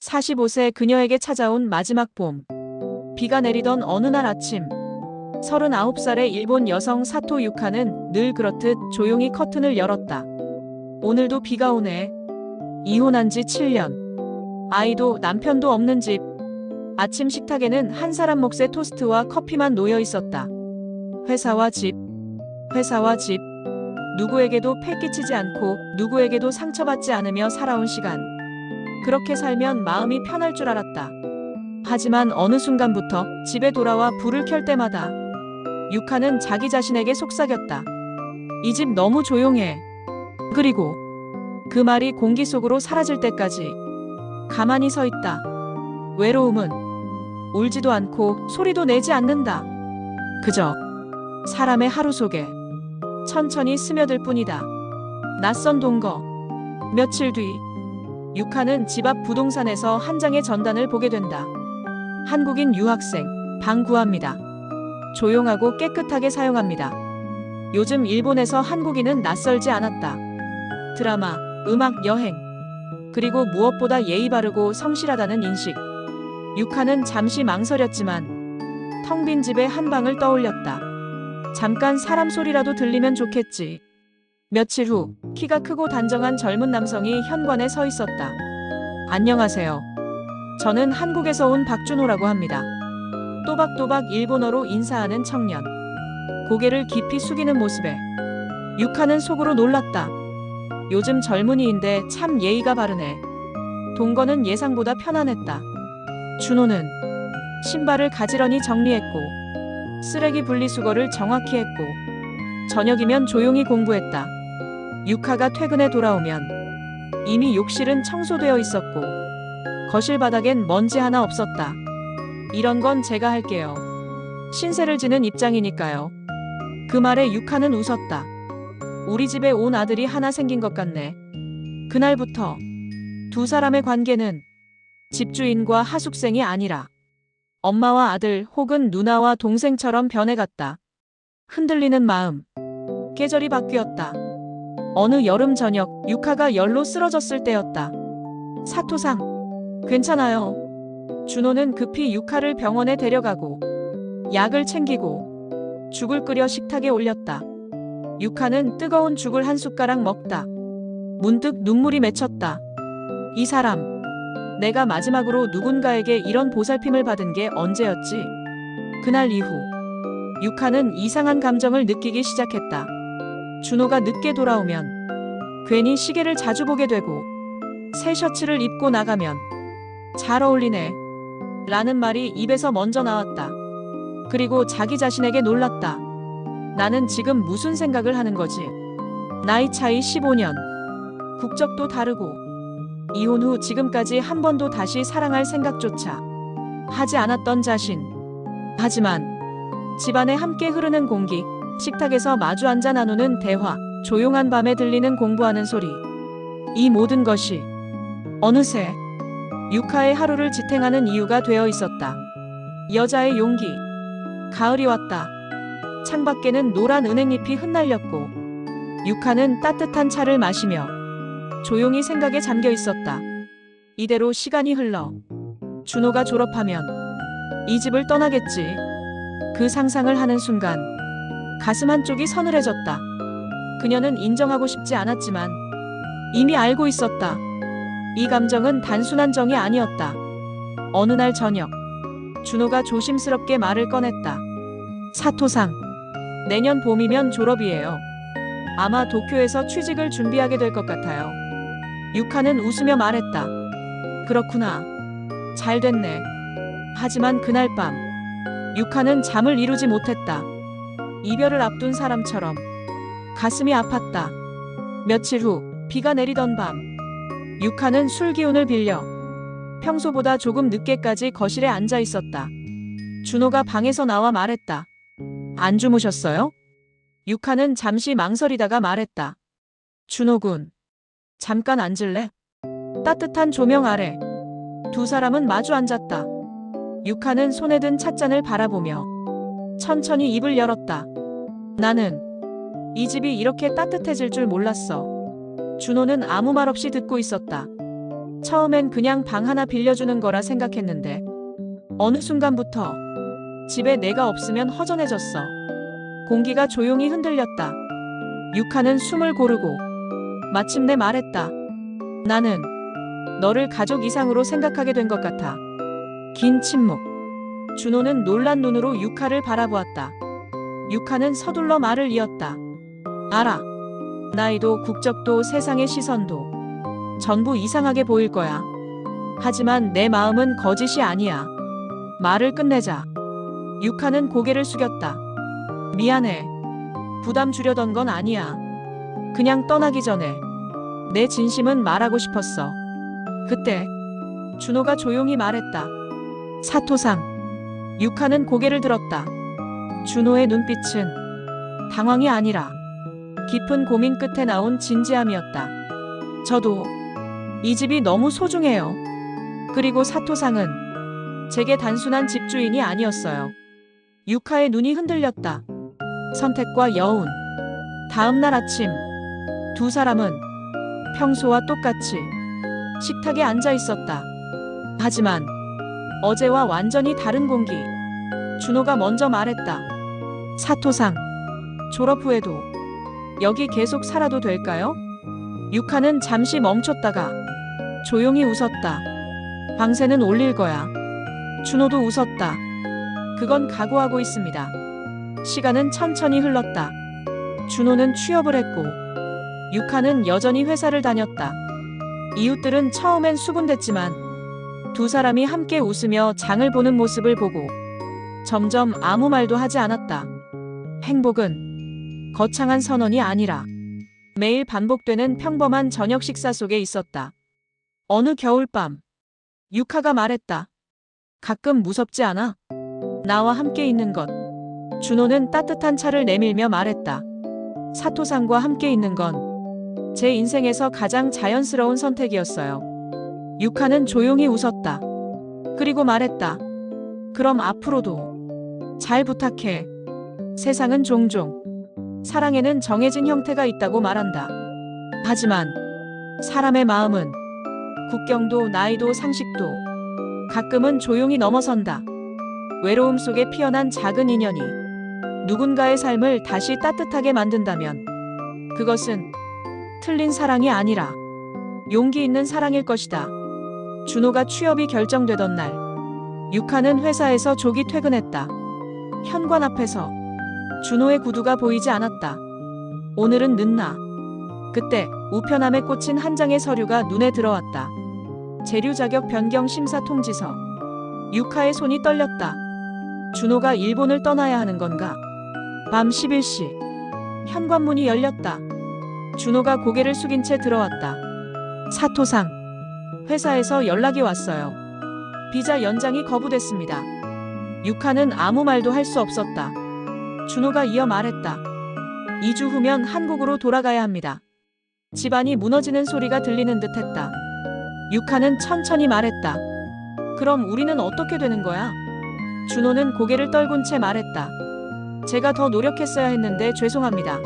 45세 그녀에게 찾아온 마지막 봄. 비가 내리던 어느 날 아침, 39살의 일본 여성 사토 유카는 늘 그렇듯 조용히 커튼을 열었다. 오늘도 비가 오네. 이혼한 지 7년. 아이도 남편도 없는 집. 아침 식탁에는 한 사람 몫의 토스트와 커피만 놓여 있었다. 회사와 집. 회사와 집. 누구에게도 패 끼치지 않고 누구에게도 상처받지 않으며 살아온 시간. 그렇게 살면 마음이 편할 줄 알았다. 하지만 어느 순간부터 집에 돌아와 불을 켤 때마다 유카는 자기 자신에게 속삭였다. 이 집 너무 조용해. 그리고 그 말이 공기 속으로 사라질 때까지 가만히 서 있다. 외로움은 울지도 않고 소리도 내지 않는다. 그저 사람의 하루 속에 천천히 스며들 뿐이다. 낯선 동거. 며칠 뒤 유카는 집 앞 부동산에서 한 장의 전단을 보게 된다. 한국인 유학생, 방 구합니다. 조용하고 깨끗하게 사용합니다. 요즘 일본에서 한국인은 낯설지 않았다. 드라마, 음악, 여행, 그리고 무엇보다 예의 바르고 성실하다는 인식. 유카는 잠시 망설였지만 텅 빈 집의 한 방을 떠올렸다. 잠깐 사람 소리라도 들리면 좋겠지. 며칠 후 키가 크고 단정한 젊은 남성이 현관에 서 있었다. 안녕하세요. 저는 한국에서 온 박준호라고 합니다. 또박또박 일본어로 인사하는 청년. 고개를 깊이 숙이는 모습에 유카는 속으로 놀랐다. 요즘 젊은이인데 참 예의가 바르네. 동거는 예상보다 편안했다. 준호는 신발을 가지런히 정리했고 쓰레기 분리수거를 정확히 했고 저녁이면 조용히 공부했다. 유카가 퇴근해 돌아오면 이미 욕실은 청소되어 있었고 거실 바닥엔 먼지 하나 없었다. 이런 건 제가 할게요. 신세를 지는 입장이니까요. 그 말에 유카는 웃었다. 우리 집에 온 아들이 하나 생긴 것 같네. 그날부터 두 사람의 관계는 집주인과 하숙생이 아니라 엄마와 아들 혹은 누나와 동생처럼 변해갔다. 흔들리는 마음. 계절이 바뀌었다. 어느 여름 저녁 유카가 열로 쓰러졌을 때였다. 사토상, 괜찮아요. 준호는 급히 유카를 병원에 데려가고 약을 챙기고 죽을 끓여 식탁에 올렸다. 유카는 뜨거운 죽을 한 숟가락 먹다. 문득 눈물이 맺혔다. 이 사람, 내가 마지막으로 누군가에게 이런 보살핌을 받은 게 언제였지? 그날 이후 유카는 이상한 감정을 느끼기 시작했다. 준호가 늦게 돌아오면 괜히 시계를 자주 보게 되고 새 셔츠를 입고 나가면 잘 어울리네 라는 말이 입에서 먼저 나왔다. 그리고 자기 자신에게 놀랐다. 나는 지금 무슨 생각을 하는 거지? 나이 차이 15년. 국적도 다르고 이혼 후 지금까지 한 번도 다시 사랑할 생각조차 하지 않았던 자신. 하지만 집안에 함께 흐르는 공기, 식탁에서 마주 앉아 나누는 대화, 조용한 밤에 들리는 공부하는 소리. 이 모든 것이 어느새 유카의 하루를 지탱하는 이유가 되어 있었다. 여자의 용기. 가을이 왔다. 창밖에는 노란 은행잎이 흩날렸고 유카는 따뜻한 차를 마시며 조용히 생각에 잠겨 있었다. 이대로 시간이 흘러 준호가 졸업하면 이 집을 떠나겠지. 그 상상을 하는 순간 가슴 한쪽이 서늘해졌다. 그녀는 인정하고 싶지 않았지만 이미 알고 있었다. 이 감정은 단순한 정이 아니었다. 어느 날 저녁 준호가 조심스럽게 말을 꺼냈다. 사토상, 내년 봄이면 졸업이에요. 아마 도쿄에서 취직을 준비하게 될 것 같아요. 유카는 웃으며 말했다. 그렇구나. 잘 됐네. 하지만 그날 밤 유카는 잠을 이루지 못했다. 이별을 앞둔 사람처럼 가슴이 아팠다. 며칠 후 비가 내리던 밤 유카는 술 기운을 빌려 평소보다 조금 늦게까지 거실에 앉아 있었다. 준호가 방에서 나와 말했다. 안 주무셨어요? 유카는 잠시 망설이다가 말했다. 준호군, 잠깐 앉을래? 따뜻한 조명 아래 두 사람은 마주 앉았다. 유카는 손에 든 찻잔을 바라보며 천천히 입을 열었다. 나는 이 집이 이렇게 따뜻해질 줄 몰랐어. 준호는 아무 말 없이 듣고 있었다. 처음엔 그냥 방 하나 빌려주는 거라 생각했는데 어느 순간부터 집에 내가 없으면 허전해졌어. 공기가 조용히 흔들렸다. 유카는 숨을 고르고 마침내 말했다. 나는 너를 가족 이상으로 생각하게 된 것 같아. 긴 침묵. 준호는 놀란 눈으로 유카를 바라보았다. 유카는 서둘러 말을 이었다. 알아. 나이도 국적도 세상의 시선도 전부 이상하게 보일 거야. 하지만 내 마음은 거짓이 아니야. 말을 끝내자. 유카는 고개를 숙였다. 미안해. 부담 주려던 건 아니야. 그냥 떠나기 전에 내 진심은 말하고 싶었어. 그때 준호가 조용히 말했다. 사토상. 유카는 고개를 들었다. 준호의 눈빛은 당황이 아니라 깊은 고민 끝에 나온 진지함이었다. 저도 이 집이 너무 소중해요. 그리고 사토상은 제게 단순한 집주인이 아니었어요. 유카의 눈이 흔들렸다. 선택과 여운. 다음 날 아침 두 사람은 평소와 똑같이 식탁에 앉아 있었다. 하지만 어제와 완전히 다른 공기. 준호가 먼저 말했다. 사토상, 졸업 후에도 여기 계속 살아도 될까요? 유카는 잠시 멈췄다가 조용히 웃었다. 방세는 올릴 거야. 준호도 웃었다. 그건 각오하고 있습니다. 시간은 천천히 흘렀다. 준호는 취업을 했고 유카는 여전히 회사를 다녔다. 이웃들은 처음엔 수군댔지만 두 사람이 함께 웃으며 장을 보는 모습을 보고 점점 아무 말도 하지 않았다. 행복은 거창한 선언이 아니라 매일 반복되는 평범한 저녁 식사 속에 있었다. 어느 겨울밤 유카가 말했다. 가끔 무섭지 않아? 나와 함께 있는 것. 준호는 따뜻한 차를 내밀며 말했다. 사토상과 함께 있는 건 제 인생에서 가장 자연스러운 선택이었어요. 유카는 조용히 웃었다. 그리고 말했다. 그럼 앞으로도 잘 부탁해. 세상은 종종 사랑에는 정해진 형태가 있다고 말한다. 하지만 사람의 마음은 국경도 나이도 상식도 가끔은 조용히 넘어선다. 외로움 속에 피어난 작은 인연이 누군가의 삶을 다시 따뜻하게 만든다면 그것은 틀린 사랑이 아니라 용기 있는 사랑일 것이다. 준호가 취업이 결정되던 날 유카는 회사에서 조기 퇴근했다. 현관 앞에서 준호의 구두가 보이지 않았다. 오늘은 늦나. 그때 우편함에 꽂힌 한 장의 서류가 눈에 들어왔다. 재료 자격 변경 심사 통지서. 유카의 손이 떨렸다. 준호가 일본을 떠나야 하는 건가? 밤 11시. 현관문이 열렸다. 준호가 고개를 숙인 채 들어왔다. 사토상. 회사에서 연락이 왔어요. 비자 연장이 거부됐습니다. 유카는 아무 말도 할 수 없었다. 준호가 이어 말했다. 2주 후면 한국으로 돌아가야 합니다. 집안이 무너지는 소리가 들리는 듯했다. 유카는 천천히 말했다. 그럼 우리는 어떻게 되는 거야? 준호는 고개를 떨군 채 말했다. 제가 더 노력했어야 했는데 죄송합니다.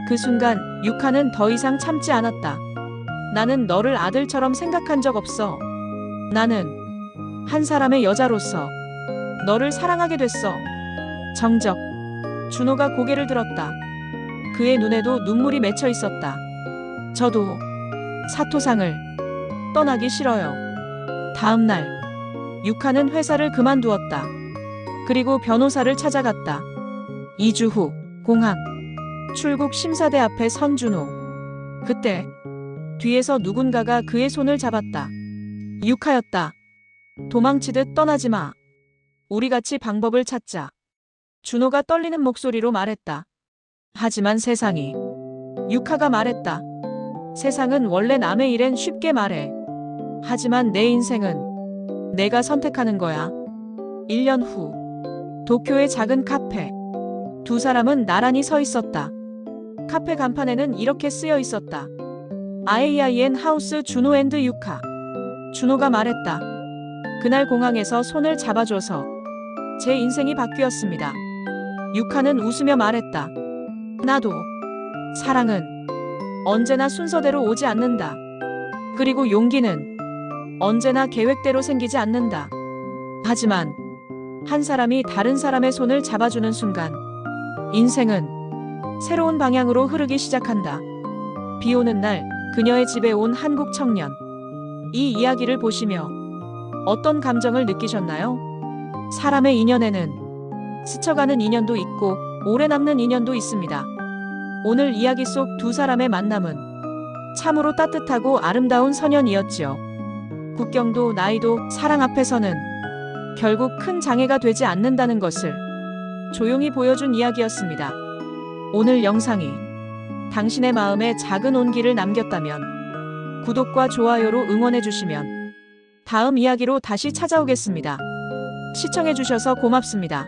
그 순간 유카는 더 이상 참지 않았다. 나는 너를 아들처럼 생각한 적 없어. 나는 한 사람의 여자로서 너를 사랑하게 됐어. 정적. 준호가 고개를 들었다. 그의 눈에도 눈물이 맺혀 있었다. 저도 사토상을 떠나기 싫어요. 다음 날 유카는 회사를 그만두었다. 그리고 변호사를 찾아갔다. 2주 후 공항. 출국 심사대 앞에 선 준호. 그때 뒤에서 누군가가 그의 손을 잡았다. 유카였다. 도망치듯 떠나지 마. 우리 같이 방법을 찾자. 준호가 떨리는 목소리로 말했다. 하지만 세상이. 유카가 말했다. 세상은 원래 남의 일엔 쉽게 말해. 하지만 내 인생은 내가 선택하는 거야. 1년 후. 도쿄의 작은 카페. 두 사람은 나란히 서 있었다. 카페 간판에는 이렇게 쓰여 있었다. IAIN 하우스 준호 앤드 유카. 준호가 말했다. 그날 공항에서 손을 잡아줘서 제 인생이 바뀌었습니다. 유카는 웃으며 말했다. 나도. 사랑은 언제나 순서대로 오지 않는다. 그리고 용기는 언제나 계획대로 생기지 않는다. 하지만 한 사람이 다른 사람의 손을 잡아주는 순간 인생은 새로운 방향으로 흐르기 시작한다. 비 오는 날 그녀의 집에 온 한국 청년. 이 이야기를 보시며 어떤 감정을 느끼셨나요? 사람의 인연에는 스쳐가는 인연도 있고 오래 남는 인연도 있습니다. 오늘 이야기 속 두 사람의 만남은 참으로 따뜻하고 아름다운 선연이었지요. 국경도 나이도 사랑 앞에서는 결국 큰 장애가 되지 않는다는 것을 조용히 보여준 이야기였습니다. 오늘 영상이 당신의 마음에 작은 온기를 남겼다면 구독과 좋아요로 응원해 주시면 다음 이야기로 다시 찾아오겠습니다. 시청해 주셔서 고맙습니다.